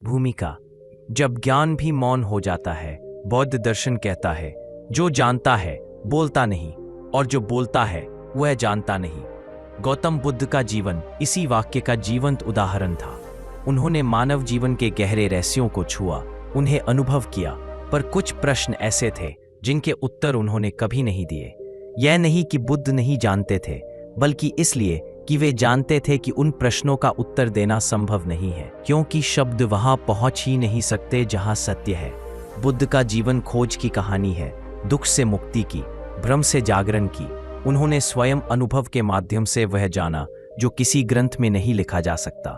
भूमिका। जब ज्ञान भी मौन हो जाता है, बौद्ध दर्शन कहता है, जो जानता है बोलता नहीं, और जो बोलता है वह जानता नहीं। गौतम बुद्ध का जीवन इसी वाक्य का जीवंत उदाहरण था। उन्होंने मानव जीवन के गहरे रहस्यों को छुआ, उन्हें अनुभव किया, पर कुछ प्रश्न ऐसे थे जिनके उत्तर उन्होंने कभी नहीं दिए। यह नहीं कि बुद्ध नहीं जानते थे, बल्कि इसलिए कि वे जानते थे कि उन प्रश्नों का उत्तर देना संभव नहीं है, क्योंकि शब्द वहां पहुंच ही नहीं सकते जहां सत्य है। बुद्ध का जीवन खोज की कहानी है, दुख से मुक्ति की, भ्रम से जागरण की। उन्होंने स्वयं अनुभव के माध्यम से वह जाना जो किसी ग्रंथ में नहीं लिखा जा सकता।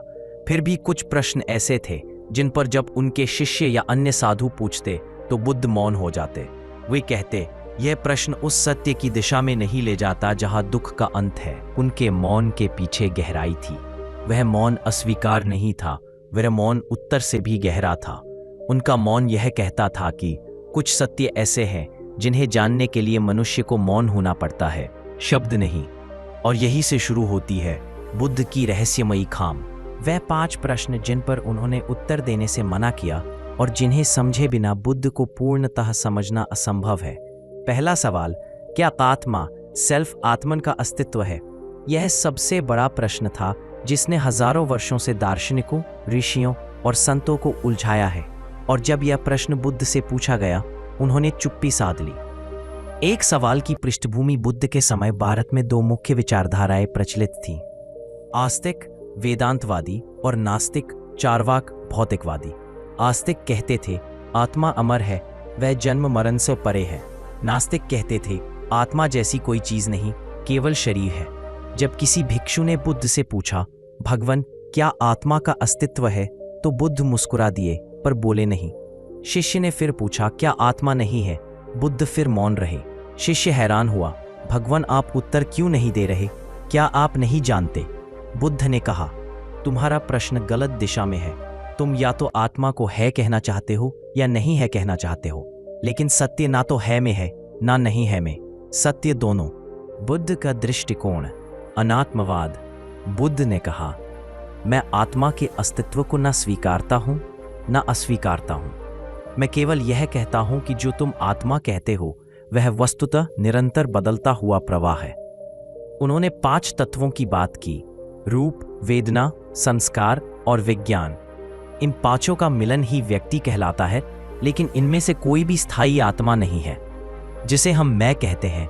फिर भी कुछ प्रश्न ऐसे थे जिन पर जब उनके शिष्य या अन्य साधु पूछते तो बुद्ध मौन हो जाते। वे कहते, यह प्रश्न उस सत्य की दिशा में नहीं ले जाता जहां दुख का अंत है। उनके मौन के पीछे गहराई थी। वह मौन अस्वीकार नहीं था, वह मौन उत्तर से भी गहरा था। उनका मौन यह कहता था कि कुछ सत्य ऐसे हैं जिन्हें जानने के लिए मनुष्य को मौन होना पड़ता है, शब्द नहीं। और यही से शुरू होती है बुद्ध की रहस्यमयी खाम। वह 5 प्रश्न जिन पर उन्होंने उत्तर देने से मना किया और जिन्हें समझे बिना बुद्ध को पूर्णतः समझना असंभव है। पहला सवाल, क्या आत्मा, सेल्फ, आत्मन का अस्तित्व है? यह सबसे बड़ा प्रश्न था जिसने हजारों वर्षों से दार्शनिकों, ऋषियों और संतों को उलझाया है। और जब यह प्रश्न बुद्ध से पूछा गया, उन्होंने चुप्पी साध ली। एक सवाल की पृष्ठभूमि बुद्ध के समय भारत में 2 मुख्य विचारधाराएं प्रचलित थीं, आस्तिक वेदांतवादी और नास्तिक चार्वाक भौतिकवादी। आस्तिक कहते थे आत्मा अमर है, वह जन्म मरण से परे है। नास्तिक कहते थे आत्मा जैसी कोई चीज नहीं, केवल शरीर है। जब किसी भिक्षु ने बुद्ध से पूछा, भगवान क्या आत्मा का अस्तित्व है, तो बुद्ध मुस्कुरा दिए पर बोले नहीं। शिष्य ने फिर पूछा, क्या आत्मा नहीं है? बुद्ध फिर मौन रहे। शिष्य हैरान हुआ, भगवान आप उत्तर क्यों नहीं दे रहे? क्या आप नहीं जानते? बुद्ध ने कहा, तुम्हारा प्रश्न गलत दिशा में है। तुम या तो आत्मा को है कहना चाहते हो या नहीं है कहना चाहते हो, लेकिन सत्य ना तो है में है ना नहीं है में, सत्य दोनों। बुद्ध का दृष्टिकोण अनात्मवाद। बुद्ध ने कहा, मैं आत्मा के अस्तित्व को न स्वीकारता हूं न अस्वीकारता हूं। मैं केवल यह कहता हूं कि जो तुम आत्मा कहते हो वह वस्तुतः निरंतर बदलता हुआ प्रवाह है। उन्होंने 5 तत्वों की बात की, रूप, वेदना, संस्कार और विज्ञान। इन 5 का मिलन ही व्यक्ति कहलाता है, लेकिन इनमें से कोई भी स्थायी आत्मा नहीं है। जिसे हम मैं कहते हैं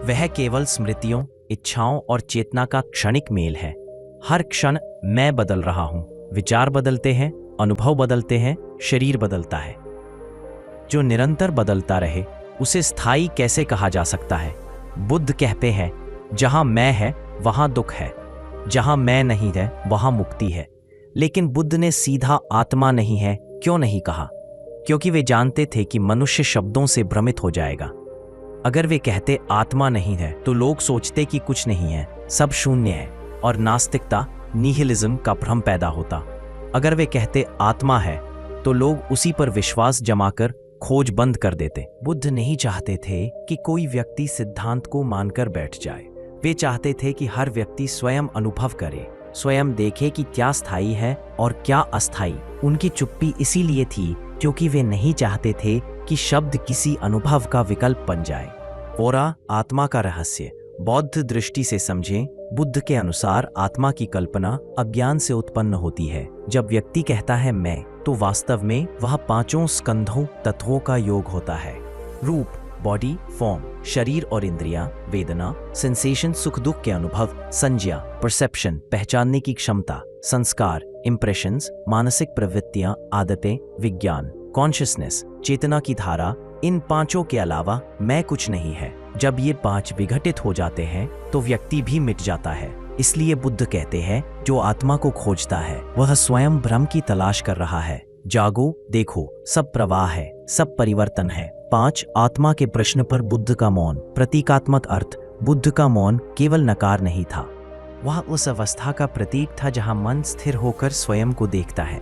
वह केवल स्मृतियों, इच्छाओं और चेतना का क्षणिक मेल है। हर क्षण मैं बदल रहा हूं, विचार बदलते हैं, अनुभव बदलते हैं, शरीर बदलता है। जो निरंतर बदलता रहे उसे स्थायी कैसे कहा जा सकता है? बुद्ध कहते हैं, जहां मैं है वहां दुख है, जहां मैं नहीं है वहां मुक्ति है। लेकिन बुद्ध ने सीधा आत्मा नहीं है क्यों नहीं कहा? क्योंकि वे जानते थे कि मनुष्य शब्दों से भ्रमित हो जाएगा। अगर वे कहते आत्मा नहीं है तो लोग सोचते कि कुछ नहीं है, सब शून्य है, और नास्तिकता, निहिलिज्म का भ्रम पैदा होता। अगर वे कहते आत्मा है तो लोग उसी पर विश्वास जमाकर खोज बंद कर देते। बुद्ध नहीं चाहते थे कि कोई व्यक्ति सिद्धांत को मानकर बैठ जाए। वे चाहते थे कि हर व्यक्ति स्वयं अनुभव करे, स्वयं देखे कि क्या स्थायी है और क्या अस्थायी। उनकी चुप्पी इसीलिए थी क्योंकि वे नहीं चाहते थे कि शब्द किसी अनुभव का विकल्प बन जाए। ओरा, आत्मा का रहस्य। बौद्ध दृष्टि से समझें, बुद्ध के अनुसार आत्मा की कल्पना अज्ञान से उत्पन्न होती है। जब व्यक्ति कहता है मैं, तो वास्तव में वह 5 स्कंधों तत्वों का योग होता है। रूप, बॉडी, फॉर्म, शरीर और इंद्रियां, वेदना, सेंसेशन, सुख दुख के अनुभव, संज्ञा, परसेप्शन, पहचानने की क्षमता, संस्कार, इंप्रेशंस, मानसिक प्रवृत्तियां, आदतें, विज्ञान, कॉन्शियसनेस, चेतना की धारा। इन 5 के अलावा मैं कुछ नहीं है। जब ये 5 विघटित हो जाते हैं तो व्यक्ति भी मिट जाता है। इसलिए बुद्ध कहते हैं, जो आत्मा को खोजता है वह स्वयं भ्रम की तलाश कर रहा है। जागो, देखो, सब प्रवाह है, सब परिवर्तन है। 5 आत्मा के प्रश्न पर बुद्ध का मौन। प्रतीकात्मक अर्थ। बुद्ध का मौन केवल नकार नहीं था, वह उस अवस्था का प्रतीक था जहां मन स्थिर होकर स्वयं को देखता है।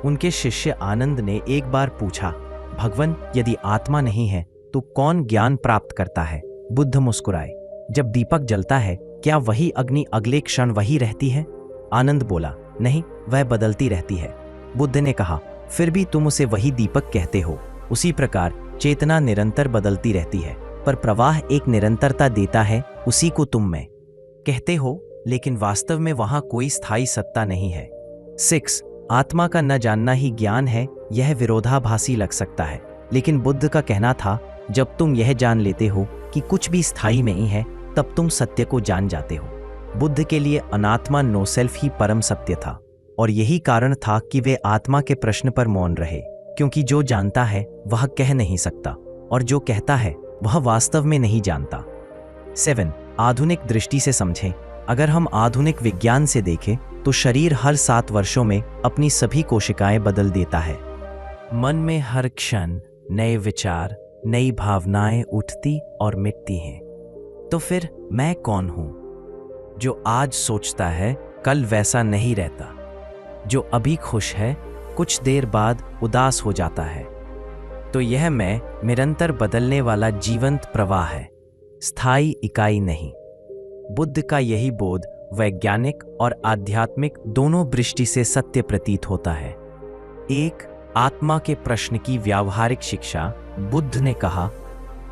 उनके शिष्य आनंद ने एक बार पूछा, भगवान यदि आत्मा नहीं है तो कौन ज्ञान प्राप्त करता है? बुद्ध मुस्कुराए, जब दीपक जलता है क्या वही अग्नि अगले क्षण वही रहती है? आनंद बोला, नहीं, वह बदलती रहती है। बुद्ध ने कहा, फिर भी तुम उसे वही दीपक कहते हो। उसी प्रकार चेतना निरंतर बदलती रहती है, पर प्रवाह एक निरंतरता देता है, उसी को तुम मैं कहते हो, लेकिन वास्तव में वहां कोई स्थायी सत्ता नहीं है। 6. आत्मा का न जानना ही ज्ञान है। यह विरोधाभासी लग सकता है, लेकिन बुद्ध का कहना था, जब तुम यह जान लेते हो कि कुछ भी स्थायी नहीं है, तब तुम सत्य को जान जाते हो। बुद्ध के लिए अनात्मा नो सेल्फ ही परम सत्य था, और यही कारण था कि वे आत्मा के प्रश्न पर मौन रहे, क्योंकि जो जानता है वह कह नहीं सकता, और जो कहता है वह वास्तव में नहीं जानता। 7. आधुनिक दृष्टि से समझें। अगर हम आधुनिक विज्ञान से देखें तो शरीर हर 7 वर्षों में अपनी सभी कोशिकाएं बदल देता है। मन में हर क्षण नए विचार, नई भावनाएं उठती और मिटती हैं। तो फिर मैं कौन हूं? जो आज सोचता है कल वैसा नहीं रहता। जो अभी खुश है कुछ देर बाद उदास हो जाता है। तो यह मैं निरंतर बदलने वाला जीवंत प्रवाह है, स्थायी इकाई नहीं। बुद्ध का यही बोध वैज्ञानिक और आध्यात्मिक दोनों दृष्टि से सत्य प्रतीत होता है। 1. आत्मा के प्रश्न की व्यावहारिक शिक्षा। बुद्ध ने कहा,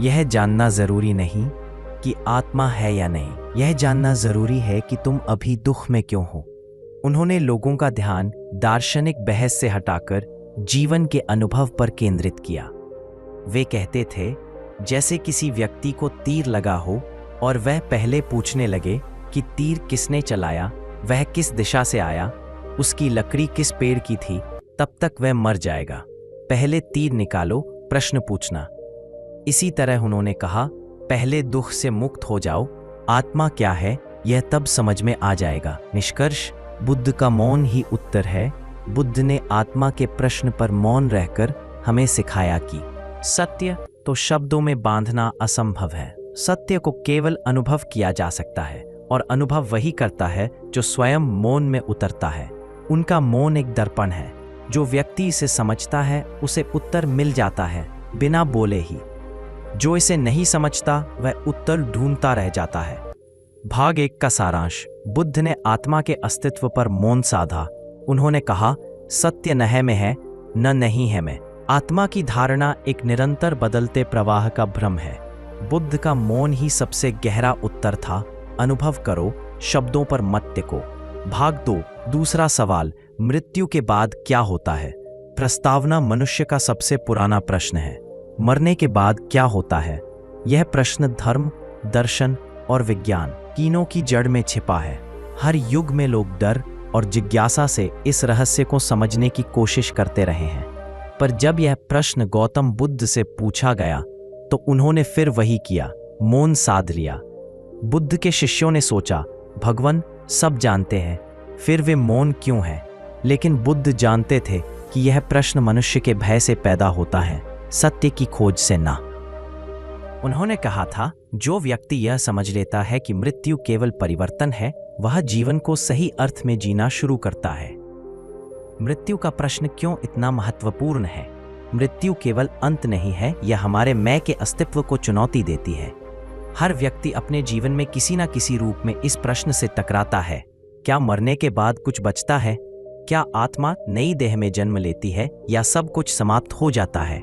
यह जानना जरूरी नहीं कि आत्मा है या नहीं, यह जानना जरूरी है कि तुम अभी दुख में क्यों हो। उन्होंने लोगों का ध्यान दार्शनिक बहस से हटाकर जीवन के अनुभव पर केंद्रित किया। वे कहते थे, जैसे किसी व्यक्ति को तीर लगा हो और वह पहले पूछने लगे कि तीर किसने चलाया, वह किस दिशा से आया, उसकी लकड़ी किस पेड़ की थी, तब तक वह मर जाएगा। पहले तीर निकालो, प्रश्न पूछना। इसी तरह उन्होंने कहा, पहले दुख से मुक्त हो जाओ, आत्मा क्या है यह तब समझ में आ जाएगा। निष्कर्ष, बुद्ध का मौन ही उत्तर है। बुद्ध ने आत्मा के प्रश्न पर मौन रहकर हमें सिखाया कि सत्य तो शब्दों में बांधना असंभव है। सत्य को केवल अनुभव किया जा सकता है, और अनुभव वही करता है जो स्वयं मौन में उतरता है। उनका मौन एक दर्पण है। जो व्यक्ति इसे समझता है उसे उत्तर मिल जाता है, बिना बोले ही। जो इसे नहीं समझता वह उत्तर ढूंढता रह जाता है। भाग 1 का सारांश। बुद्ध ने आत्मा के अस्तित्व पर मौन साधा। उन्होंने कहा, सत्य न है में है, न नहीं है में। आत्मा की धारणा एक निरंतर बदलते प्रवाह का भ्रम है। बुद्ध का मौन ही सबसे गहरा उत्तर था। अनुभव करो, शब्दों पर मत टिको। भाग 2 दूसरा सवाल, मृत्यु के बाद क्या होता है। प्रस्तावना मनुष्य का सबसे पुराना प्रश्न है। मरने के बाद क्या होता है? यह प्रश्न धर्म, दर्शन और विज्ञान तीनों की जड़ में छिपा है। हर युग में लोग डर और जिज्ञासा से इस रहस्य को समझने की कोशिश करते रहे हैं। पर जब यह प्रश्न गौतम बुद्ध से पूछा गया तो उन्होंने फिर वही किया, मौन साध लिया। बुद्ध के शिष्यों ने सोचा, भगवान सब जानते हैं, फिर वे मौन क्यों हैं? लेकिन बुद्ध जानते थे कि यह प्रश्न मनुष्य के भय से पैदा होता है, सत्य की खोज से ना। उन्होंने कहा था, जो व्यक्ति यह समझ लेता है कि मृत्यु केवल परिवर्तन है, वह जीवन को सही अर्थ में जीना शुरू करता है। मृत्यु का प्रश्न क्यों इतना महत्वपूर्ण है? मृत्यु केवल अंत नहीं है, यह हमारे मैं के अस्तित्व को चुनौती देती है। हर व्यक्ति अपने जीवन में किसी न किसी रूप में इस प्रश्न से टकराता है, क्या मरने के बाद कुछ बचता है? क्या आत्मा नई देह में जन्म लेती है या सब कुछ समाप्त हो जाता है?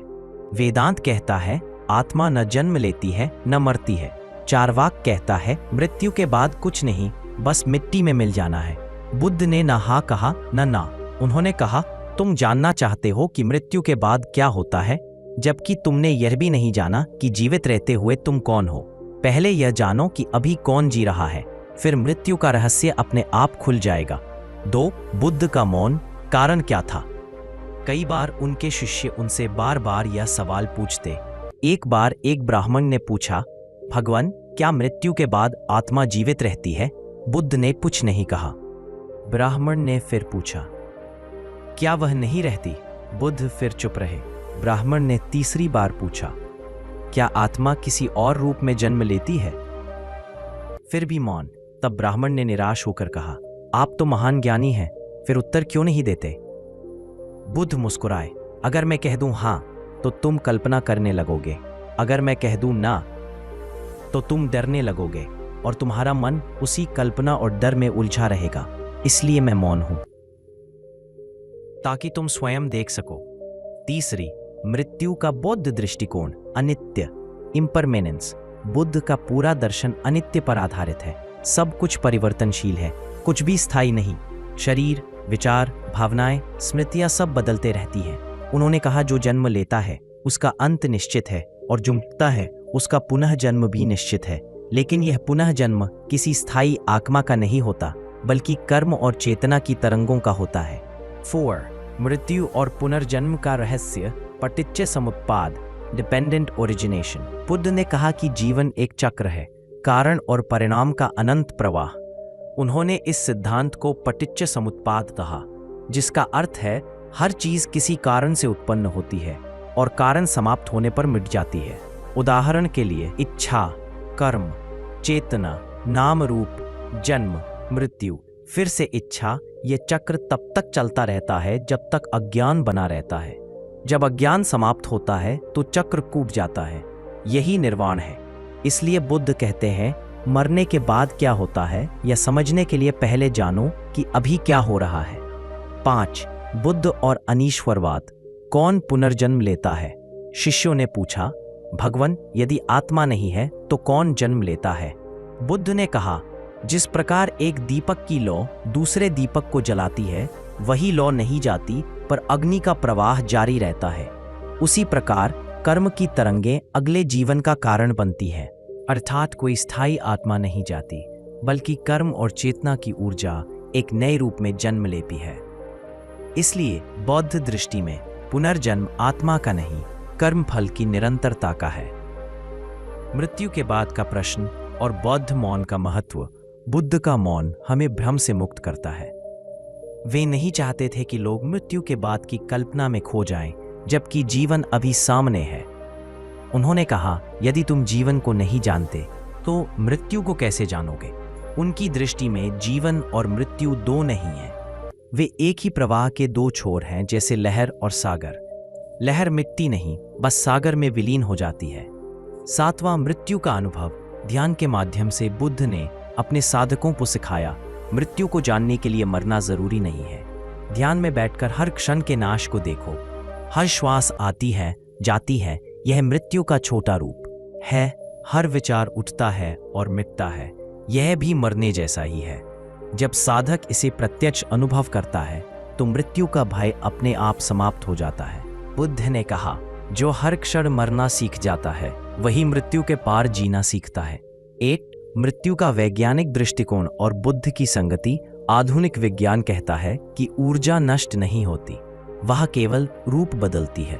वेदांत कहता है, आत्मा न जन्म लेती है न मरती है। चार्वाक कहता है, मृत्यु के बाद कुछ नहीं, बस मिट्टी में मिल जाना है। बुद्ध ने न हाँ कहा न ना। उन्होंने कहा, तुम जानना चाहते हो कि मृत्यु के बाद क्या होता है, जबकि तुमने यह भी नहीं जाना कि जीवित रहते हुए तुम कौन हो। पहले यह जानो कि अभी कौन जी रहा है, फिर मृत्यु का रहस्य अपने आप खुल जाएगा। 2 बुद्ध का मौन, कारण क्या था? कई बार उनके शिष्य उनसे बार बार यह सवाल पूछते। एक बार एक ब्राह्मण ने पूछा, भगवान क्या मृत्यु के बाद आत्मा जीवित रहती है? बुद्ध ने कुछ नहीं कहा। ब्राह्मण ने फिर पूछा, क्या वह नहीं रहती? बुद्ध फिर चुप रहे। ब्राह्मण ने तीसरी बार पूछा, क्या आत्मा किसी और रूप में जन्म लेती है? फिर भी मौन। तब ब्राह्मण ने निराश होकर कहा, आप तो महान ज्ञानी हैं, फिर उत्तर क्यों नहीं देते? बुद्ध मुस्कुराए, अगर मैं कह दूं हां तो तुम कल्पना करने लगोगे, अगर मैं कह दूं ना तो तुम डरने लगोगे, और तुम्हारा मन उसी कल्पना और डर में उलझा रहेगा, इसलिए मैं मौन हूं। ताकि तुम स्वयं देख सको। तीसरी, मृत्यु का बौद्ध दृष्टिकोण अनित्य, इम्परमेनेंस। बुद्ध का पूरा दर्शन अनित्य पर आधारित है। सब कुछ परिवर्तनशील है, कुछ भी स्थायी नहीं। शरीर, विचार, भावनाएं, स्मृतियां सब बदलते रहती हैं। उन्होंने कहा जो जन्म लेता है उसका अंत निश्चित है और जो मरता है उसका पुनः जन्म भी निश्चित है। लेकिन यह पुनः जन्म किसी स्थायी आत्मा का नहीं होता, बल्कि कर्म और चेतना की तरंगों का होता है। 4. मृत्यु और पुनर्जन्म का रहस्य पटिच्चय समुत्पाद, डिपेंडेंट ओरिजिनेशन। बुद्ध ने कहा कि जीवन एक चक्र है, कारण और परिणाम का अनंत प्रवाह। उन्होंने इस सिद्धांत को पटिच्चय समुत्पाद कहा, जिसका अर्थ है हर चीज किसी कारण से उत्पन्न होती है और कारण समाप्त होने पर मिट जाती है। उदाहरण के लिए इच्छा, कर्म, चेतना, नाम रूप, जन्म, मृत्यु, फिर से इच्छा। ये चक्र तब तक चलता रहता है जब तक अज्ञान बना रहता है। जब अज्ञान समाप्त होता है तो चक्र टूट जाता है। यही निर्वाण है। इसलिए बुद्ध कहते हैं मरने के बाद क्या होता है यह समझने के लिए पहले जानो कि अभी क्या हो रहा है। 5. बुद्ध और अनीश्वरवाद। कौन पुनर्जन्म लेता है? शिष्यों ने पूछा, भगवन, यदि आत्मा नहीं है तो कौन जन्म लेता है? बुद्ध ने कहा, जिस प्रकार एक दीपक की लौ दूसरे दीपक को जलाती है, वही लौ नहीं जाती पर अग्नि का प्रवाह जारी रहता है। उसी प्रकार कर्म की तरंगें अगले जीवन का कारण बनती है। अर्थात कोई स्थायी आत्मा नहीं जाती, बल्कि कर्म और चेतना की ऊर्जा एक नए रूप में जन्म लेती है। इसलिए बौद्ध दृष्टि में पुनर्जन्म आत्मा का नहीं, कर्म फल की निरंतरता का है। मृत्यु के बाद का प्रश्न और बौद्ध मौन का महत्व। बुद्ध का मौन हमें भ्रम से मुक्त करता है। वे नहीं चाहते थे कि लोग मृत्यु के बाद की कल्पना में खो जाएं, जबकि जीवन अभी सामने है। उन्होंने कहा, यदि तुम जीवन को नहीं जानते तो मृत्यु को कैसे जानोगे? उनकी दृष्टि में जीवन और मृत्यु दो नहीं है, वे एक ही प्रवाह के दो छोर हैं, जैसे लहर और सागर। लहर मिटती नहीं, बस सागर में विलीन हो जाती है। 7वां, मृत्यु का अनुभव। ध्यान के माध्यम से बुद्ध ने अपने साधकों को सिखाया, मृत्यु को जानने के लिए मरना जरूरी नहीं है। ध्यान में बैठकर हर क्षण के नाश को देखो। हर श्वास आती है, जाती है, यह मृत्यु का छोटा रूप है। हर विचार उठता है और मिटता है, यह भी मरने जैसा ही है। जब साधक इसे प्रत्यक्ष अनुभव करता है तो मृत्यु का भय अपने आप समाप्त हो जाता है। बुद्ध ने कहा, जो हर क्षण मरना सीख जाता है वही मृत्यु के पार जीना सीखता है। 8. मृत्यु का वैज्ञानिक दृष्टिकोण और बुद्ध की संगति। आधुनिक विज्ञान कहता है कि ऊर्जा नष्ट नहीं होती, वह केवल रूप बदलती है।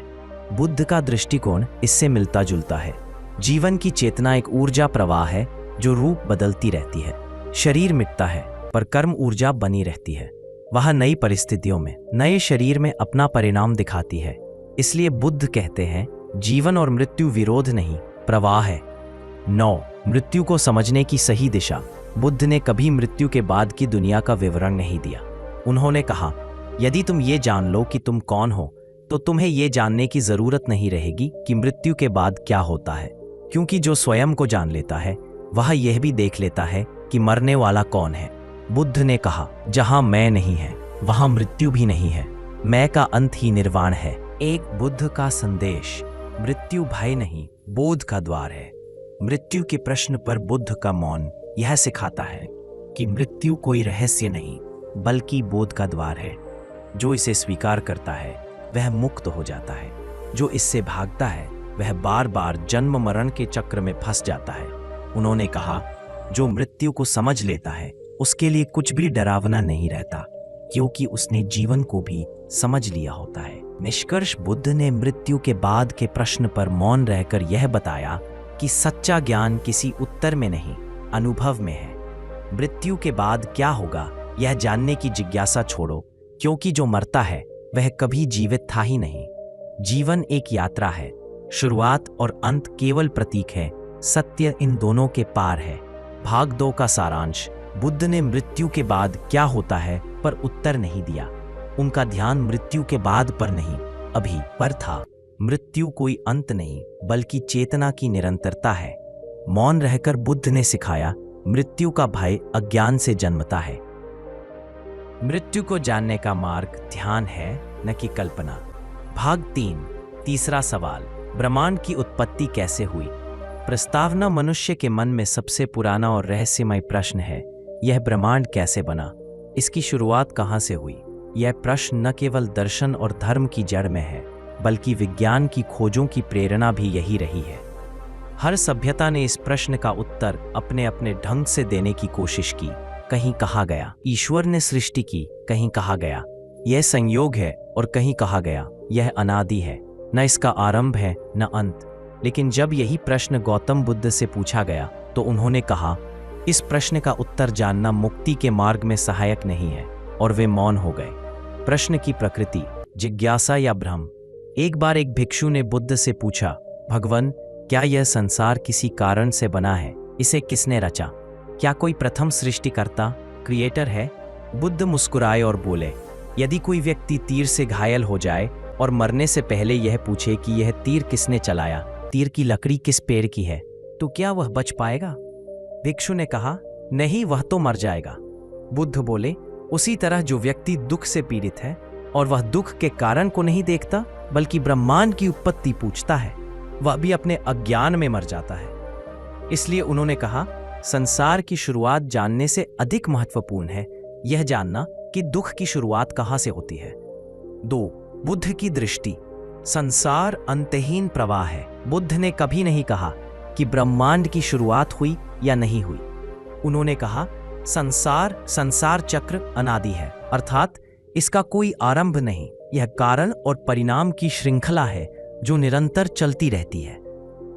बुद्ध का दृष्टिकोण इससे मिलता जुलता है। जीवन की चेतना एक ऊर्जा प्रवाह है जो रूप बदलती रहती है। शरीर मिटता है पर कर्म ऊर्जा बनी रहती है। वह नई परिस्थितियों में नए शरीर में अपना परिणाम दिखाती है। इसलिए बुद्ध कहते हैं जीवन और मृत्यु विरोध नहीं, प्रवाह है। 9. मृत्यु को समझने की सही दिशा। बुद्ध ने कभी मृत्यु के बाद की दुनिया का विवरण नहीं दिया। उन्होंने कहा, यदि तुम ये जान लो कि तुम कौन हो तो तुम्हें ये जानने की जरूरत नहीं रहेगी कि मृत्यु के बाद क्या होता है, क्योंकि जो स्वयं को जान लेता है वह यह भी देख लेता है कि मरने वाला कौन है। बुद्ध ने कहा, जहां मैं नहीं है वहां मृत्यु भी नहीं है। मैं का अंत ही निर्वाण है। एक बुद्ध का संदेश। मृत्यु भय नहीं, बोध का द्वार है। मृत्यु के प्रश्न पर बुद्ध का मौन यह सिखाता है कि मृत्यु कोई रहस्य नहीं, बल्कि बोध का द्वार है। जो इसे स्वीकार करता है वह मुक्त हो जाता है। जो इससे भागता है वह बार बार जन्म मरण के चक्र में फंस जाता है। उन्होंने कहा, जो मृत्यु को समझ लेता है उसके लिए कुछ भी डरावना नहीं रहता, क्योंकि उसने जीवन को भी समझ लिया होता है। निष्कर्ष, बुद्ध ने मृत्यु के बाद के प्रश्न पर मौन रहकर यह बताया कि सच्चा ज्ञान किसी उत्तर में नहीं, अनुभव में है। मृत्यु के बाद क्या होगा यह जानने की जिज्ञासा छोड़ो, क्योंकि जो मरता है वह कभी जीवित था ही नहीं। जीवन एक यात्रा है, शुरुआत और अंत केवल प्रतीक है, सत्य इन दोनों के पार है। भाग 2 का सारांश। बुद्ध ने मृत्यु के बाद क्या होता है पर उत्तर नहीं दिया। उनका ध्यान मृत्यु के बाद पर नहीं, अभी पर था। मृत्यु कोई अंत नहीं, बल्कि चेतना की निरंतरता है। मौन रहकर बुद्ध ने सिखाया, मृत्यु का भय अज्ञान से जन्मता है। मृत्यु को जानने का मार्ग ध्यान है, न कि कल्पना। भाग 3, तीसरा सवाल, ब्रह्मांड की उत्पत्ति कैसे हुई? प्रस्तावना मनुष्य के मन में सबसे पुराना और रहस्यमय प्रश्न है। यह ब्रह्मांड कैसे बना? इसकी शुरुआत कहाँ से हुई? यह प्रश्न न केवल दर्शन और धर्म की जड़ में है, बल्कि विज्ञान की खोजों की प्रेरणा भी यही रही है। हर सभ्यता ने इस प्रश्न का उत्तर अपने अपने ढंग से देने की कोशिश की। कहीं कहा गया ईश्वर ने सृष्टि की, कहीं कहा गया यह संयोग है, और कहीं कहा गया यह अनादि है, न इसका आरंभ है न अंत। लेकिन जब यही प्रश्न गौतम बुद्ध से पूछा गया तो उन्होंने कहा, इस प्रश्न का उत्तर जानना मुक्ति के मार्ग में सहायक नहीं है, और वे मौन हो गए। प्रश्न की प्रकृति, जिज्ञासा या भ्रम। एक बार एक भिक्षु ने बुद्ध से पूछा, भगवान, क्या यह संसार किसी कारण से बना है? इसे किसने रचा? क्या कोई प्रथम सृष्टिकर्ता, क्रिएटर है? बुद्ध मुस्कुराए और बोले, यदि कोई व्यक्ति तीर से घायल हो जाए और मरने से पहले यह पूछे कि यह तीर किसने चलाया, तीर की लकड़ी किस पेड़ की है, तो क्या वह बच पाएगा? भिक्षु ने कहा, नहीं, वह तो मर जाएगा। बुद्ध बोले, उसी तरह जो व्यक्ति दुख से पीड़ित है और वह दुख के कारण को नहीं देखता बल्कि ब्रह्मांड की उत्पत्ति पूछता है, वह भी अपने अज्ञान में मर जाता है। इसलिए उन्होंने कहा, संसार की शुरुआत जानने से अधिक महत्वपूर्ण है यह जानना कि दुख की शुरुआत कहां से होती है। 2. बुद्ध की दृष्टि। संसार अंतहीन प्रवाह है। बुद्ध ने कभी नहीं कहा कि ब्रह्मांड की शुरुआत हुई या नहीं हुई। उन्होंने कहा, संसार चक्र अनादि है, अर्थात इसका कोई आरंभ नहीं। यह कारण और परिणाम की श्रृंखला है जो निरंतर चलती रहती है।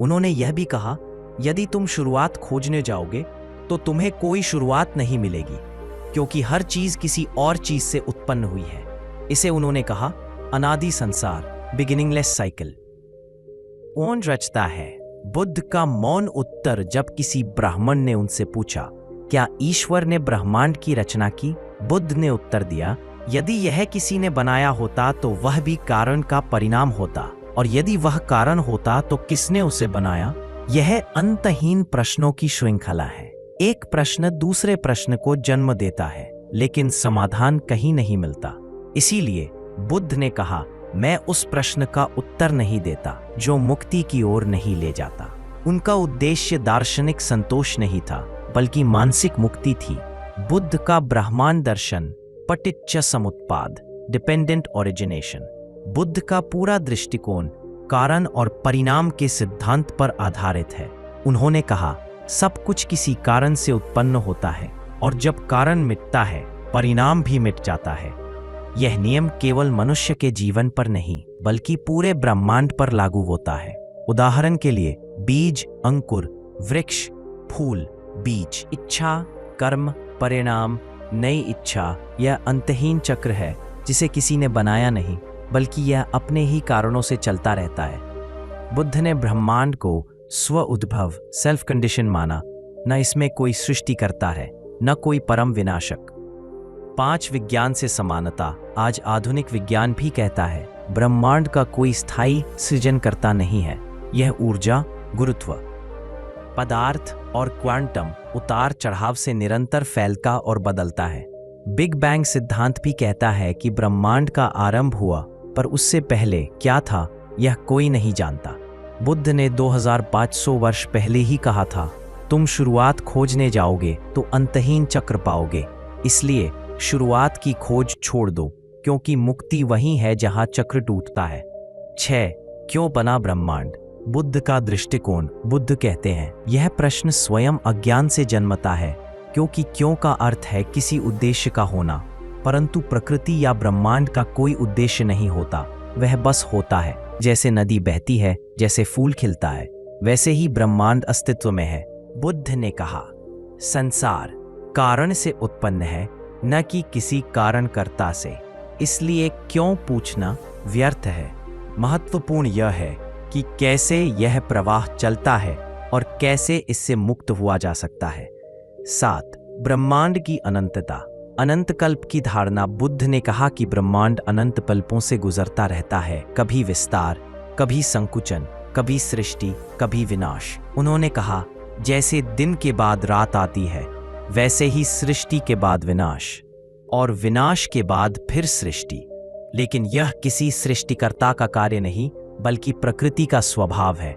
उन्होंने यह भी कहा, यदि तुम शुरुआत खोजने जाओगे तो तुम्हें कोई शुरुआत नहीं मिलेगी, क्योंकि हर चीज किसी और चीज से उत्पन्न हुई है। इसे उन्होंने कहा अनादि संसार, बिगिनिंगलेस साइकिल। कौन रचता है? बुद्ध का मौन उत्तर जब किसी ब्राह्मण ने उनसे पूछा, क्या ईश्वर ने ब्रह्मांड की रचना की? बुद्ध ने उत्तर दिया, यदि यह किसी ने बनाया होता तो वह भी कारण का परिणाम होता, और यदि वह कारण होता तो किसने उसे बनाया? यह अंतहीन प्रश्नों की श्रृंखला है। एक प्रश्न दूसरे प्रश्न को जन्म देता है, लेकिन समाधान कहीं नहीं मिलता। इसीलिए बुद्ध ने कहा, मैं उस प्रश्न का उत्तर नहीं देता जो मुक्ति की ओर नहीं ले जाता। उनका उद्देश्य दार्शनिक संतोष नहीं था, बल्कि मानसिक मुक्ति थी। बुद्ध का ब्रह्मांड दर्शन पटिच्च समुत्पाद, डिपेंडेंट ओरिजिनेशन। बुद्ध का पूरा दृष्टिकोण कारण और परिणाम के सिद्धांत पर आधारित है। उन्होंने कहा, सब कुछ किसी कारण से उत्पन्न होता है, और जब कारण मिटता है परिणाम भी मिट जाता है। यह नियम केवल मनुष्य के जीवन पर नहीं बल्कि पूरे ब्रह्मांड पर लागू होता है। उदाहरण के लिए, बीज, अंकुर, वृक्ष, फूल, बीज, इच्छा, कर्म, परिणाम, नई इच्छा, यह अंतहीन चक्र है जिसे किसी ने बनाया नहीं, बल्कि यह अपने ही कारणों से चलता रहता है। बुद्ध ने ब्रह्मांड को स्व उद्भव, सेल्फ कंडीशन माना। न इसमें कोई सृष्टिकर्ता है, न कोई परम विनाशक। 5. विज्ञान से समानता। आज आधुनिक विज्ञान भी कहता है, ब्रह्मांड का कोई स्थायी सृजनकर्ता नहीं है। यह ऊर्जा, गुरुत्व, पदार्थ और क्वांटम उतार चढ़ाव से निरंतर फैलता और बदलता है। बिग बैंग सिद्धांत भी कहता है कि ब्रह्मांड का आरंभ हुआ, पर उससे पहले क्या था यह कोई नहीं जानता। बुद्ध ने 2500 वर्ष पहले ही कहा था, तुम शुरुआत खोजने जाओगे तो अंतहीन चक्र पाओगे। इसलिए शुरुआत की खोज छोड़ दो, क्योंकि मुक्ति वही है जहां चक्र टूटता है। 6. क्यों बना ब्रह्मांड? बुद्ध का दृष्टिकोण। बुद्ध कहते हैं, यह प्रश्न स्वयं अज्ञान से जन्मता है, क्योंकि क्यों का अर्थ है किसी उद्देश्य का होना, परंतु प्रकृति या ब्रह्मांड का कोई उद्देश्य नहीं होता, वह बस होता है। जैसे नदी बहती है, जैसे फूल खिलता है, वैसे ही ब्रह्मांड अस्तित्व में है। बुद्ध ने कहा, संसार कारण से उत्पन्न है, न कि किसी कारणकर्ता से। इसलिए क्यों पूछना व्यर्थ है। महत्वपूर्ण यह है कि कैसे यह प्रवाह चलता है और कैसे इससे मुक्त हुआ जा सकता है। 7. ब्रह्मांड की अनंतता। अनंत कल्प की धारणा। बुद्ध ने कहा कि ब्रह्मांड अनंत कल्पों से गुजरता रहता है, कभी विस्तार, कभी संकुचन, कभी सृष्टि, कभी विनाश। उन्होंने कहा, जैसे दिन के बाद रात आती है, वैसे ही सृष्टि के बाद विनाश, और विनाश के बाद फिर सृष्टि। लेकिन यह किसी सृष्टिकर्ता का कार्य नहीं बल्कि प्रकृति का स्वभाव है।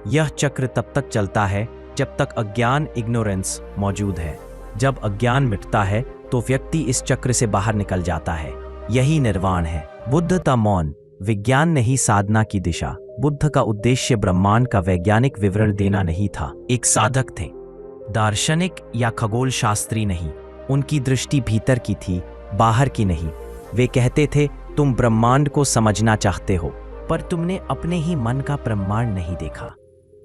यह चक्र तब तक चलता है जब तक अज्ञान इग्नोरेंस मौजूद है। जब अज्ञान मिटता है तो व्यक्ति इस चक्र से बाहर निकल जाता है। यही निर्वाण है। बुद्ध का मौन विज्ञान नहीं, साधना की दिशा। बुद्ध का उद्देश्य ब्रह्मांड का वैज्ञानिक विवरण देना नहीं था। एक साधक थे, दार्शनिक या खगोल शास्त्री नहीं। उनकी दृष्टि भीतर की थी, बाहर की नहीं। वे कहते थे, तुम ब्रह्मांड को समझना चाहते हो, पर तुमने अपने ही मन का ब्रह्मांड नहीं देखा।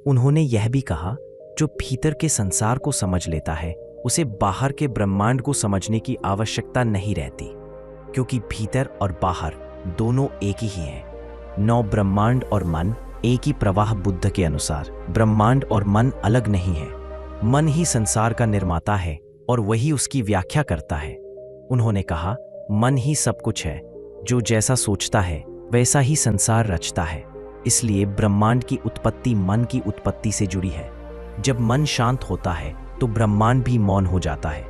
उन्होंने यह भी कहा, जो भीतर के संसार को समझ लेता है उसे बाहर के ब्रह्मांड को समझने की आवश्यकता नहीं रहती, क्योंकि भीतर और बाहर दोनों एक ही हैं। 9 ब्रह्मांड और मन एक ही प्रवाह। बुद्ध के अनुसार ब्रह्मांड और मन अलग नहीं है। मन ही संसार का निर्माता है और वही उसकी व्याख्या करता है। उन्होंने कहा, मन ही सब कुछ है। जो जैसा सोचता है वैसा ही संसार रचता है। इसलिए ब्रह्मांड की उत्पत्ति मन की उत्पत्ति से जुड़ी है। जब मन शांत होता है तो ब्रह्मांड भी मौन हो जाता है।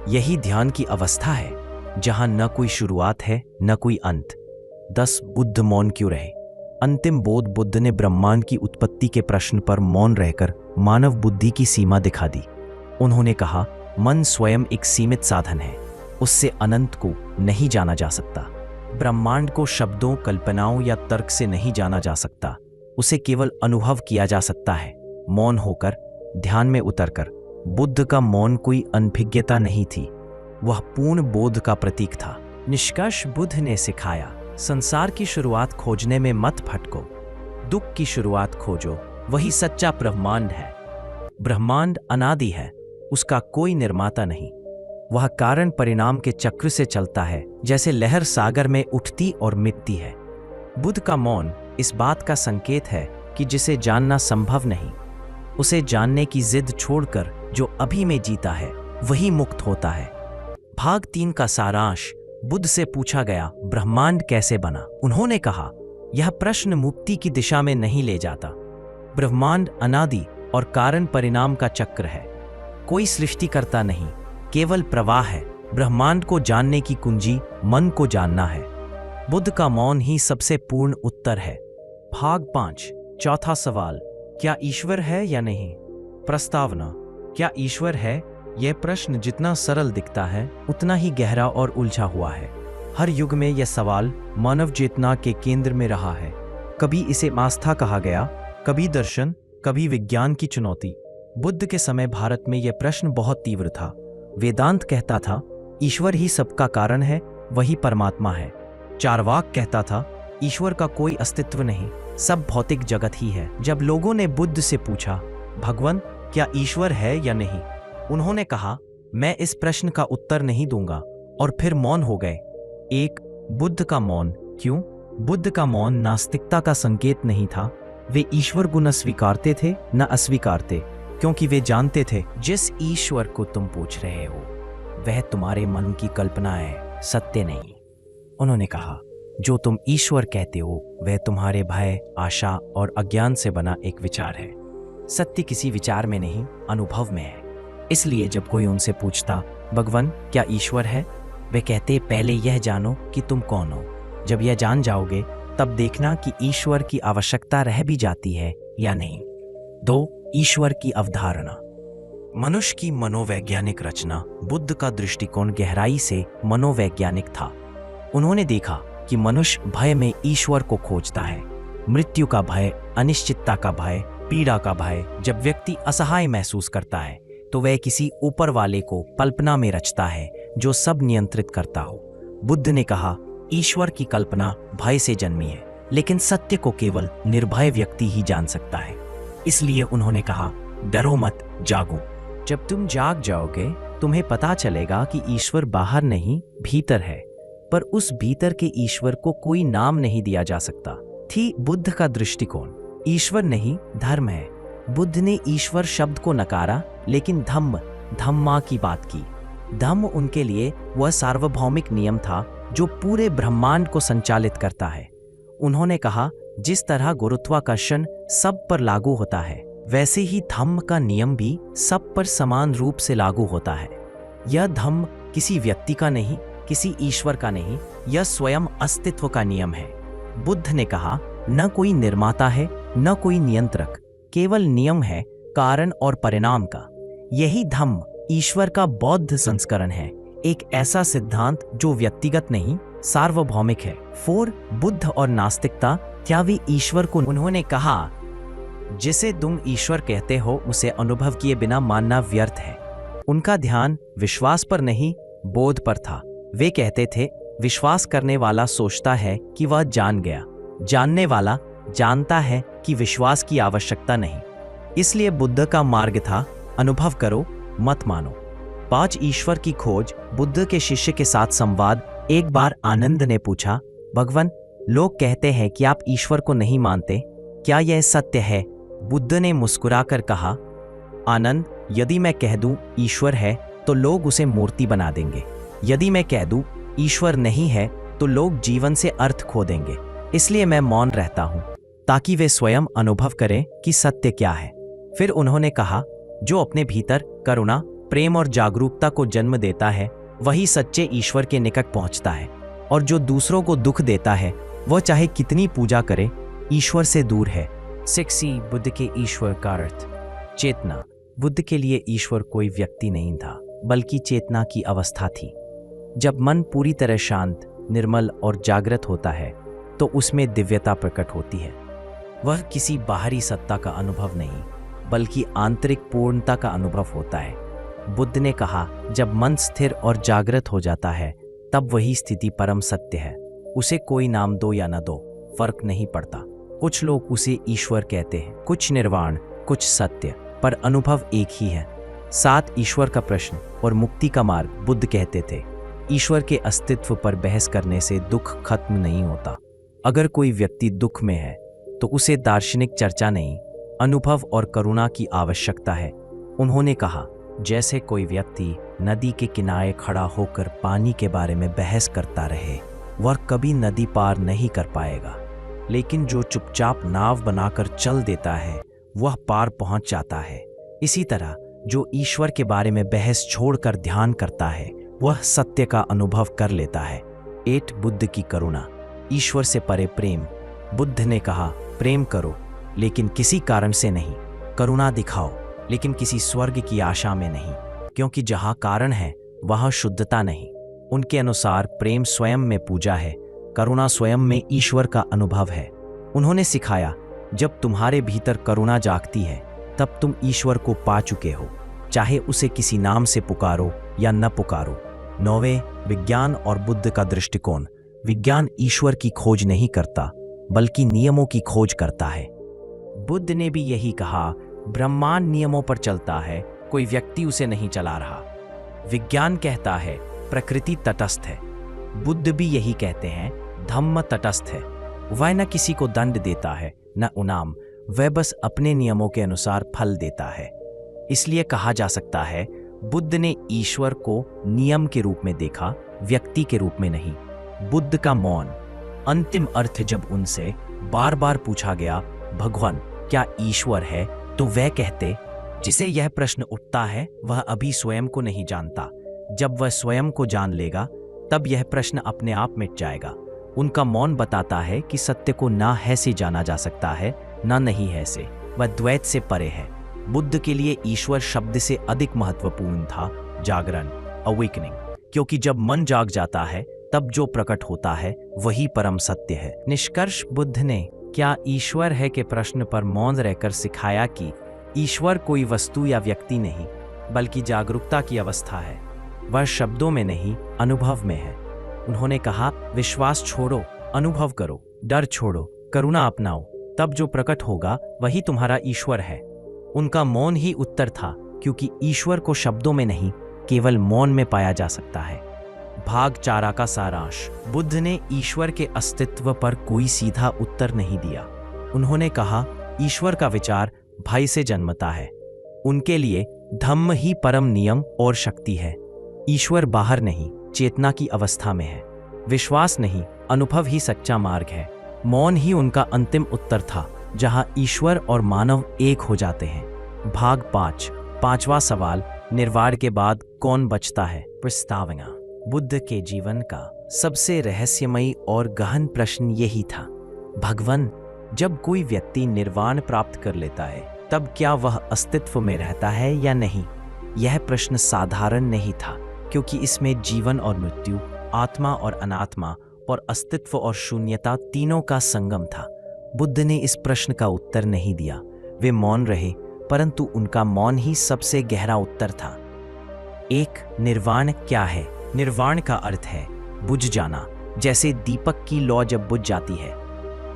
यही ध्यान की अवस्था है, जहां न कोई शुरुआत है न कोई अंत। 10 बुद्ध मौन क्यों रहे? अंतिम बोध बुद्ध ने ब्रह्मांड की उत्पत्ति के प्रश्न पर मौन रहकर मानव बुद्धि की सीमा दिखा दी। उन्होंने कहा, मन स्वयं एक सीमित साधन है, उससे अनंत को नहीं जाना जा सकता। ब्रह्मांड को शब्दों, कल्पनाओं या तर्क से नहीं जाना जा सकता, उसे केवल अनुभव किया जा सकता है, मौन होकर, ध्यान में उतरकर। बुद्ध का मौन कोई अनभिज्ञता नहीं थी, वह पूर्ण बोध का प्रतीक था। निष्कर्ष बुद्ध ने सिखाया, संसार की शुरुआत खोजने में मत भटको, दुख की शुरुआत खोजो, वही सच्चा ब्रह्मांड है। ब्रह्मांड अनादि है, उसका कोई निर्माता नहीं। वह कारण परिणाम के चक्र से चलता है, जैसे लहर सागर में उठती और मिटती है। बुद्ध का मौन इस बात का संकेत है कि जिसे जानना संभव नहीं, उसे जानने की जिद छोड़कर जो अभी में जीता है वही मुक्त होता है। भाग 3 का सारांश। बुद्ध से पूछा गया, ब्रह्मांड कैसे बना? उन्होंने कहा, यह प्रश्न मुक्ति की दिशा में नहीं ले जाता। ब्रह्मांड अनादि और कारण परिणाम का चक्र है। कोई सृष्टिकर्ता नहीं, केवल प्रवाह है। ब्रह्मांड को जानने की कुंजी मन को जानना है। बुद्ध का मौन ही सबसे पूर्ण उत्तर है। भाग 5, चौथा सवाल, क्या ईश्वर है या नहीं? प्रस्तावना। क्या ईश्वर है? यह प्रश्न जितना सरल दिखता है उतना ही गहरा और उलझा हुआ है। हर युग में यह सवाल मानव चेतना के केंद्र में रहा है। कभी इसे आस्था कहा गया, कभी दर्शन, कभी विज्ञान की चुनौती। बुद्ध के समय भारत में यह प्रश्न बहुत तीव्र था। वेदांत कहता था, ईश्वर ही सबका कारण है, वही परमात्मा है। चार्वाक कहता था, ईश्वर का कोई अस्तित्व नहीं, सब भौतिक जगत ही है। जब लोगों ने बुद्ध से पूछा, भगवान क्या ईश्वर है या नहीं, उन्होंने कहा, मैं इस प्रश्न का उत्तर नहीं दूंगा, और फिर मौन हो गए। 1 बुद्ध का मौन क्यों? बुद्ध का मौन नास्तिकता का संकेत नहीं था। वे ईश्वर को न स्वीकारते थे न अस्वीकारते, क्योंकि वे जानते थे जिस ईश्वर को तुम पूछ रहे हो वह तुम्हारे मन की कल्पना है, सत्य नहीं। उन्होंने कहा, जो तुम ईश्वर कहते हो वह तुम्हारे भय, आशा और अज्ञान से बना एक विचार है। सत्य किसी विचार में नहीं, अनुभव में है। इसलिए जब कोई उनसे पूछता, भगवान क्या ईश्वर है, वे कहते, पहले यह जानो कि तुम कौन हो। जब यह जान जाओगे तब देखना कि ईश्वर की आवश्यकता रह भी जाती है या नहीं। 2 ईश्वर की अवधारणा। मनुष्य की मनोवैज्ञानिक रचना। बुद्ध का दृष्टिकोण गहराई से मनोवैज्ञानिक था। उन्होंने देखा कि मनुष्य भय में ईश्वर को खोजता है। मृत्यु का भय, अनिश्चितता का भय, पीड़ा का भय। जब व्यक्ति असहाय महसूस करता है तो वह किसी ऊपर वाले को कल्पना में रचता है जो सब नियंत्रित करता हो। बुद्ध ने कहा, ईश्वर की कल्पना भय से जन्मी है, लेकिन सत्य को केवल निर्भय व्यक्ति ही जान सकता है। इसलिए उन्होंने कहा, डरो मत, जागो। जब तुम जाग जाओगे तुम्हें पता चलेगा कि ईश्वर बाहर नहीं, भीतर है, पर उस भीतर के ईश्वर को कोई नाम नहीं दिया जा सकता। थी बुद्ध का दृष्टिकोण। ईश्वर नहीं, धर्म है। बुद्ध ने ईश्वर शब्द को नकारा, लेकिन धम्मा की बात की। धम्म उनके लिए वह सार्वभौमिक नियम था जो पूरे ब्रह्मांड को संचालित करता है। उन्होंने कहा, जिस तरह गुरुत्वाकर्षण सब पर लागू होता है, वैसे ही धम्म का नियम भी सब पर समान रूप से लागू होता है। यह धम्म किसी व्यक्ति का नहीं, किसी ईश्वर का नहीं, यह स्वयं अस्तित्व का नियम है। बुद्ध ने कहा, न कोई निर्माता है, न कोई नियंत्रक, केवल नियम है कारण और परिणाम का। यही धम्म ईश्वर का बौद्ध संस्करण है, एक ऐसा सिद्धांत जो व्यक्तिगत नहीं, सार्वभौमिक है। 4 बुद्ध और नास्तिकता त्यागी ईश्वर को उन्होंने कहा, जिसे तुम ईश्वर कहते हो उसे अनुभव किए बिना मानना व्यर्थ है। उनका ध्यान विश्वास पर नहीं, बोध पर था। वे कहते थे, विश्वास करने वाला सोचता है कि वह जान गया, जानने वाला जानता है कि विश्वास की आवश्यकता नहीं। इसलिए बुद्ध का मार्ग था, अनुभव करो, मत मानो। 5 ईश्वर की खोज। बुद्ध के शिष्य के साथ संवाद। एक बार आनंद ने पूछा, भगवान, लोग कहते हैं कि आप ईश्वर को नहीं मानते, क्या यह सत्य है? बुद्ध ने मुस्कुराकर कहा, आनंद, यदि मैं कह दूं ईश्वर है तो लोग उसे मूर्ति बना देंगे। यदि मैं कह दूं ईश्वर नहीं है तो लोग जीवन से अर्थ खो देंगे। इसलिए मैं मौन रहता हूं ताकि वे स्वयं अनुभव करें कि सत्य क्या है। फिर उन्होंने कहा, जो अपने भीतर करुणा, प्रेम और जागरूकता को जन्म देता है वही सच्चे ईश्वर के निकट पहुंचता है, और जो दूसरों को दुख देता है वह चाहे कितनी पूजा करे, ईश्वर से दूर है। 6 बुद्ध के ईश्वर का अर्थ। चेतना। बुद्ध के लिए ईश्वर कोई व्यक्ति नहीं था, बल्कि चेतना की अवस्था थी। जब मन पूरी तरह शांत, निर्मल और जागृत होता है तो उसमें दिव्यता प्रकट होती है। वह किसी बाहरी सत्ता का अनुभव नहीं, बल्कि आंतरिक पूर्णता का अनुभव होता है। बुद्ध ने कहा, जब मन स्थिर और जागृत हो जाता है तब वही स्थिति परम सत्य है। उसे कोई नाम दो या न दो, फर्क नहीं पड़ता। कुछ लोग उसे ईश्वर कहते हैं, कुछ निर्वाण, कुछ सत्य, पर अनुभव एक ही है। 7 ईश्वर का प्रश्न और मुक्ति का मार्ग। बुद्ध कहते थे, ईश्वर के अस्तित्व पर बहस करने से दुख खत्म नहीं होता। अगर कोई व्यक्ति दुख में है तो उसे दार्शनिक चर्चा नहीं, अनुभव और करुणा की आवश्यकता है। उन्होंने कहा, जैसे कोई व्यक्ति नदी के किनारे खड़ा होकर पानी के बारे में बहस करता रहे, वह कभी नदी पार नहीं कर पाएगा। लेकिन जो चुपचाप नाव बनाकर चल देता है वह पार पहुंच जाता है। इसी तरह जो ईश्वर के बारे में बहस छोड़कर ध्यान करता है वह सत्य का अनुभव कर लेता है। 8 बुद्ध की करुणा। ईश्वर से परे प्रेम। बुद्ध ने कहा, प्रेम करो लेकिन किसी कारण से नहीं, करुणा दिखाओ लेकिन किसी स्वर्ग की आशा में नहीं, क्योंकि जहां कारण है वहां शुद्धता नहीं। उनके अनुसार प्रेम स्वयं में पूजा है, करुणा स्वयं में ईश्वर का अनुभव है। उन्होंने सिखाया, जब तुम्हारे भीतर करुणा जागती है तब तुम ईश्वर को पा चुके हो, चाहे उसे किसी नाम से पुकारो या न पुकारो। 9 विज्ञान और बुद्ध का दृष्टिकोण। विज्ञान ईश्वर की खोज नहीं करता, बल्कि नियमों की खोज करता है। बुद्ध ने भी यही कहा, ब्रह्मांड नियमों पर चलता है, कोई व्यक्ति उसे नहीं चला रहा। विज्ञान कहता है प्रकृति तटस्थ है। बुद्ध भी यही कहते हैं, धम्म तटस्थ है। वह न किसी को दंड देता है न इनाम, वह बस अपने नियमों के अनुसार फल देता है। इसलिए कहा जा सकता है, बुद्ध ने ईश्वर को नियम के रूप में देखा, व्यक्ति के रूप में नहीं। बुद्ध का मौन। अंतिम अर्थ। जब उनसे बार बार पूछा गया, भगवान क्या ईश्वर है, तो वह कहते, जिसे यह प्रश्न उठता है वह अभी स्वयं को नहीं जानता। जब वह स्वयं को जान लेगा तब यह प्रश्न अपने आप मिट जाएगा। उनका मौन बताता है कि सत्य को ना है से जाना जा सकता है, ना नहीं है से। वह द्वैत से परे है। बुद्ध के लिए ईश्वर शब्द से अधिक महत्वपूर्ण था जागरण, अवेकनिंग, क्योंकि जब मन जाग जाता है तब जो प्रकट होता है वही परम सत्य है। निष्कर्ष। बुद्ध ने क्या ईश्वर है के प्रश्न पर मौन रहकर सिखाया कि ईश्वर कोई वस्तु या व्यक्ति नहीं, बल्कि जागरूकता की अवस्था है। वह शब्दों में नहीं, अनुभव में है। उन्होंने कहा, विश्वास छोड़ो, अनुभव करो, डर छोड़ो, करुणा अपनाओ, तब जो प्रकट होगा वही तुम्हारा ईश्वर है। उनका मौन ही उत्तर था, क्योंकि ईश्वर को शब्दों में नहीं, केवल मौन में पाया जा सकता है। भाग 4 का सारांश। बुद्ध ने ईश्वर के अस्तित्व पर कोई सीधा उत्तर नहीं दिया। उन्होंने कहा, ईश्वर का विचार भय से जन्मता है। उनके लिए धम्म ही परम नियम और शक्ति है। ईश्वर बाहर नहीं, चेतना की अवस्था में है। विश्वास नहीं, अनुभव ही सच्चा मार्ग है। मौन ही उनका अंतिम उत्तर था, जहां ईश्वर और मानव एक हो जाते हैं। भाग 5। 5वां सवाल, निर्वाण के बाद कौन बचता है? प्रस्तावना। बुद्ध के जीवन का सबसे रहस्यमयी और गहन प्रश्न यही था, भगवान, जब कोई व्यक्ति निर्वाण प्राप्त कर लेता है तब क्या वह अस्तित्व में रहता है या नहीं? यह प्रश्न साधारण नहीं था, क्योंकि इसमें जीवन और मृत्यु, आत्मा और अनात्मा और अस्तित्व और शून्यता तीनों का संगम था। बुद्ध ने इस प्रश्न का उत्तर नहीं दिया। वे मौन रहे, परंतु उनका मौन ही सबसे गहरा उत्तर था। एक, निर्वाण क्या है? निर्वाण का अर्थ है बुझ जाना, जैसे दीपक की लौ जब बुझ जाती है।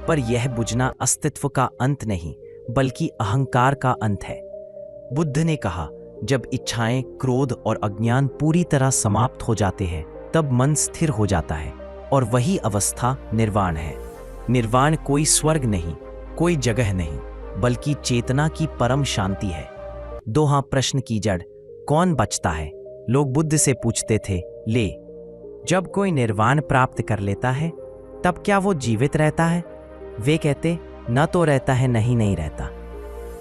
पर यह बुझना अस्तित्व का अंत नहीं, बल्कि अहंकार का अंत है। बुद्ध ने कहा, जब इच्छाएं, क्रोध और अज्ञान पूरी तरह समाप्त हो जाते हैं तब मन स्थिर हो जाता है, और वही अवस्था निर्वाण है। निर्वाण कोई स्वर्ग नहीं, कोई जगह नहीं, बल्कि चेतना की परम शांति है। दोहा प्रश्न की जड़, कौन बचता है? लोग बुद्ध से पूछते थे, ले, जब कोई निर्वाण प्राप्त कर लेता है तब क्या वो जीवित रहता है? वे कहते, न तो रहता है, नहीं रहता।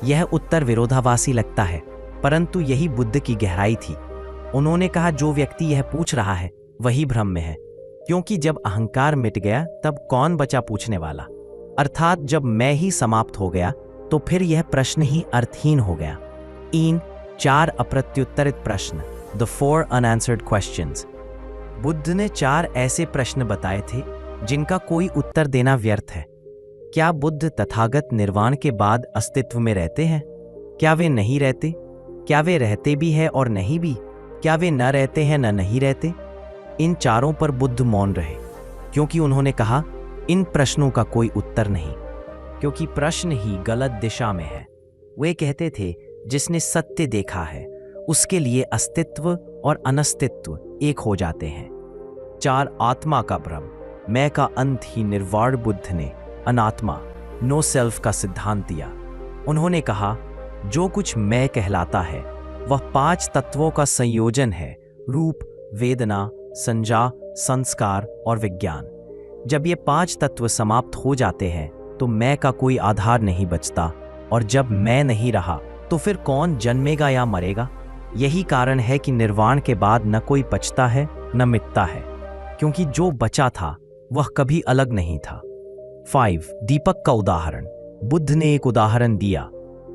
यह उत्तर विरोधाभासी लगता है, परंतु यही बुद्ध की गहराई थी। उन्होंने कहा, जो व्यक्ति यह पूछ रहा है वही भ्रम में है, क्योंकि जब अहंकार मिट गया तब कौन बचा पूछने वाला? अर्थात जब मैं ही समाप्त हो गया तो फिर यह प्रश्न ही अर्थहीन हो गया। 4 अप्रत्युत्तरित प्रश्न, द 4 unanswered questions। बुद्ध ने 4 ऐसे प्रश्न बताए थे जिनका कोई उत्तर देना व्यर्थ है। क्या बुद्ध तथागत निर्वाण के बाद अस्तित्व में रहते हैं? क्या वे नहीं रहते? क्या वे रहते भी हैं और नहीं भी? क्या वे न रहते हैं न नहीं रहते? इन चारों पर बुद्ध मौन रहे, क्योंकि उन्होंने कहा, इन प्रश्नों का कोई उत्तर नहीं, क्योंकि प्रश्न ही गलत दिशा में है। वे कहते थे, जिसने सत्य देखा है उसके लिए अस्तित्व और अनस्तित्व एक हो जाते हैं। 4 आत्मा का भ्रम, मैं का अंत ही निर्वाण। बुद्ध ने अनात्मा, नो सेल्फ का सिद्धांत दिया। उन्होंने कहा, जो कुछ मैं कहलाता है वह 5 तत्वों का संयोजन है, रूप, वेदना, संज्ञा, संस्कार और विज्ञान। जब ये 5 तत्व समाप्त हो जाते हैं तो मैं का कोई आधार नहीं बचता, और जब मैं नहीं रहा तो फिर कौन जन्मेगा या मरेगा? यही कारण है कि निर्वाण के बाद न कोई बचता है न मिटता है, क्योंकि जो बचा था वह कभी अलग नहीं था। 5 दीपक का उदाहरण। बुद्ध ने एक उदाहरण दिया,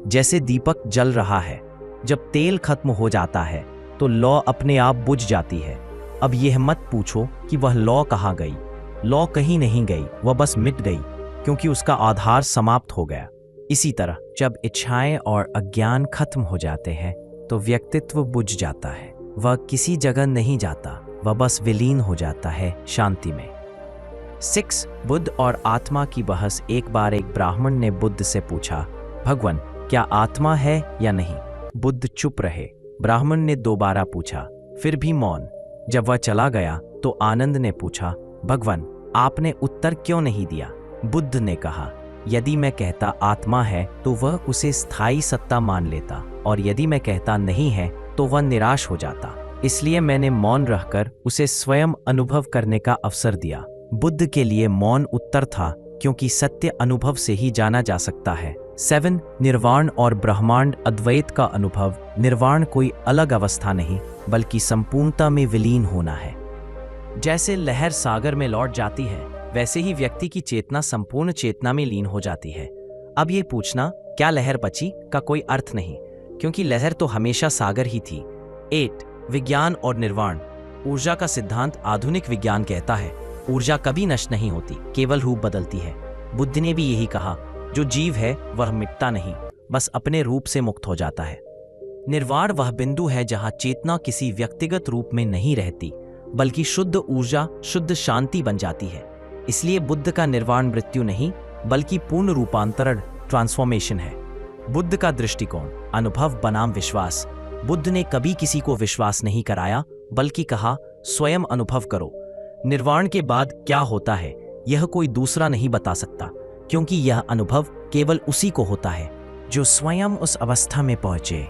जैसे दीपक जल रहा है, जब तेल खत्म हो जाता है तो लौ अपने आप बुझ जाती है। अब यह मत पूछो कि वह लौ कहाँ गई। लौ कहीं नहीं गई, वह बस मिट गई, क्योंकि उसका आधार समाप्त हो गया। इसी तरह जब इच्छाएं और अज्ञान खत्म हो जाते हैं तो व्यक्तित्व बुझ जाता है। वह किसी जगह नहीं जाता, वह बस विलीन हो जाता है शांति में। 6 बुद्ध और आत्मा की बहस। एक बार एक ब्राह्मण ने बुद्ध से पूछा, भगवान, क्या आत्मा है या नहीं? बुद्ध चुप रहे। ब्राह्मण ने दोबारा पूछा, फिर भी मौन। जब वह चला गया तो आनंद ने पूछा, भगवान, आपने उत्तर क्यों नहीं दिया? बुद्ध ने कहा, यदि मैं कहता आत्मा है तो वह उसे स्थायी सत्ता मान लेता, और यदि मैं कहता नहीं है तो वह निराश हो जाता। इसलिए मैंने मौन रहकर उसे स्वयं अनुभव करने का अवसर दिया। बुद्ध के लिए मौन उत्तर था, क्योंकि सत्य अनुभव से ही जाना जा सकता है। 7 निर्वाण और ब्रह्मांड अद्वैत का अनुभव। निर्वाण कोई अलग अवस्था नहीं, बल्कि संपूर्णता में विलीन होना है। जैसे लहर सागर में लौट जाती है, वैसे ही व्यक्ति की चेतना संपूर्ण चेतना में लीन हो जाती है। अब ये पूछना क्या लहर बची का कोई अर्थ नहीं, क्योंकि लहर तो हमेशा सागर ही थी। 8 विज्ञान और निर्वाण। ऊर्जा का सिद्धांत। आधुनिक विज्ञान कहता है ऊर्जा कभी नष्ट नहीं होती, केवल रूप बदलती है। बुद्ध ने भी यही कहा, जो जीव है वह मिटता नहीं, बस अपने रूप से मुक्त हो जाता है। निर्वाण वह बिंदु है जहां चेतना किसी व्यक्तिगत रूप में नहीं रहती, बल्कि शुद्ध ऊर्जा, शुद्ध शांति बन जाती है। इसलिए बुद्ध का निर्वाण मृत्यु नहीं, बल्कि पूर्ण रूपांतरण, ट्रांसफॉर्मेशन है। बुद्ध का दृष्टिकोण। अनुभव बनाम विश्वास। बुद्ध ने कभी किसी को विश्वास नहीं कराया, बल्कि कहा, स्वयं अनुभव करो। निर्वाण के बाद क्या होता है यह कोई दूसरा नहीं बता सकता, क्योंकि यह अनुभव केवल उसी को होता है जो स्वयं उस अवस्था में पहुंचे।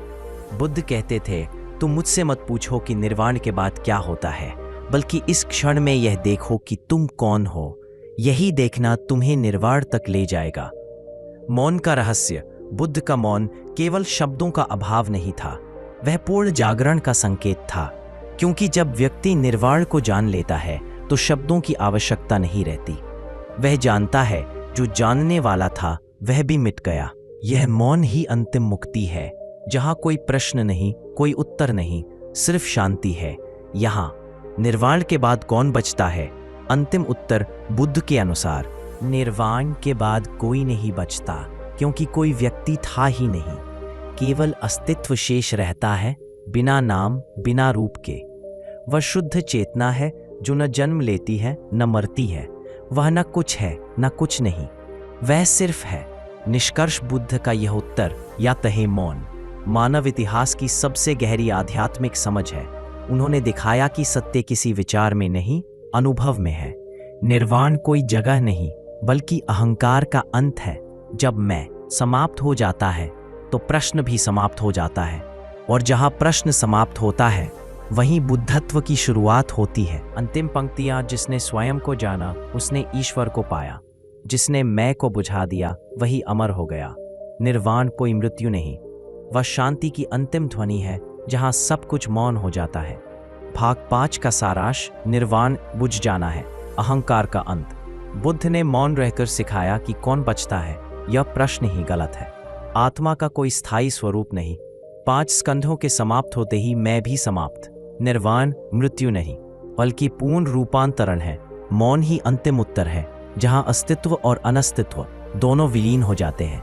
बुद्ध कहते थे, तुम मुझसे मत पूछो कि निर्वाण के बाद क्या होता है, बल्कि इस क्षण में यह देखो कि तुम कौन हो। यही देखना तुम्हें निर्वाण तक ले जाएगा। मौन का रहस्य। बुद्ध का मौन केवल शब्दों का अभाव नहीं था, वह पूर्ण जागरण का संकेत था, क्योंकि जब व्यक्ति निर्वाण को जान लेता है तो शब्दों की आवश्यकता नहीं रहती। वह जानता है जो जानने वाला था वह भी मिट गया। यह मौन ही अंतिम मुक्ति है, जहां कोई प्रश्न नहीं, कोई उत्तर नहीं, सिर्फ शांति है। यहाँ निर्वाण के बाद कौन बचता है? अंतिम उत्तर बुद्ध के अनुसार निर्वाण के बाद कोई नहीं बचता, क्योंकि कोई व्यक्ति था ही नहीं। केवल अस्तित्व शेष रहता है, बिना नाम, बिना रूप के। वह शुद्ध चेतना है जो न जन्म लेती है न मरती है। वह न कुछ है न कुछ नहीं, वह सिर्फ है। निष्कर्ष बुद्ध का यह उत्तर या तहे मौन मानव इतिहास की सबसे गहरी आध्यात्मिक समझ है। उन्होंने दिखाया कि सत्य किसी विचार में नहीं, अनुभव में है। निर्वाण कोई जगह नहीं, बल्कि अहंकार का अंत है। जब मैं समाप्त हो जाता है तो प्रश्न भी समाप्त हो जाता है, और जहां प्रश्न समाप्त होता है वहीं बुद्धत्व की शुरुआत होती है। अंतिम पंक्तियां, जिसने स्वयं को जाना उसने ईश्वर को पाया, जिसने मैं को बुझा दिया वही अमर हो गया। निर्वाण कोई मृत्यु नहीं, वह शांति की अंतिम ध्वनि है जहां सब कुछ मौन हो जाता है। भाग 5 का सारांश निर्वाण बुझ जाना है, अहंकार का अंत। बुद्ध ने मौन रहकर सिखाया कि कौन बचता है, यह प्रश्न ही गलत है। आत्मा का कोई स्थायी स्वरूप नहीं। 5 स्कंधों के समाप्त होते ही मैं भी समाप्त। निर्वाण मृत्यु नहीं, बल्कि पूर्ण रूपांतरण है। मौन ही अंतिम उत्तर है, जहां अस्तित्व और अनस्तित्व दोनों विलीन हो जाते हैं।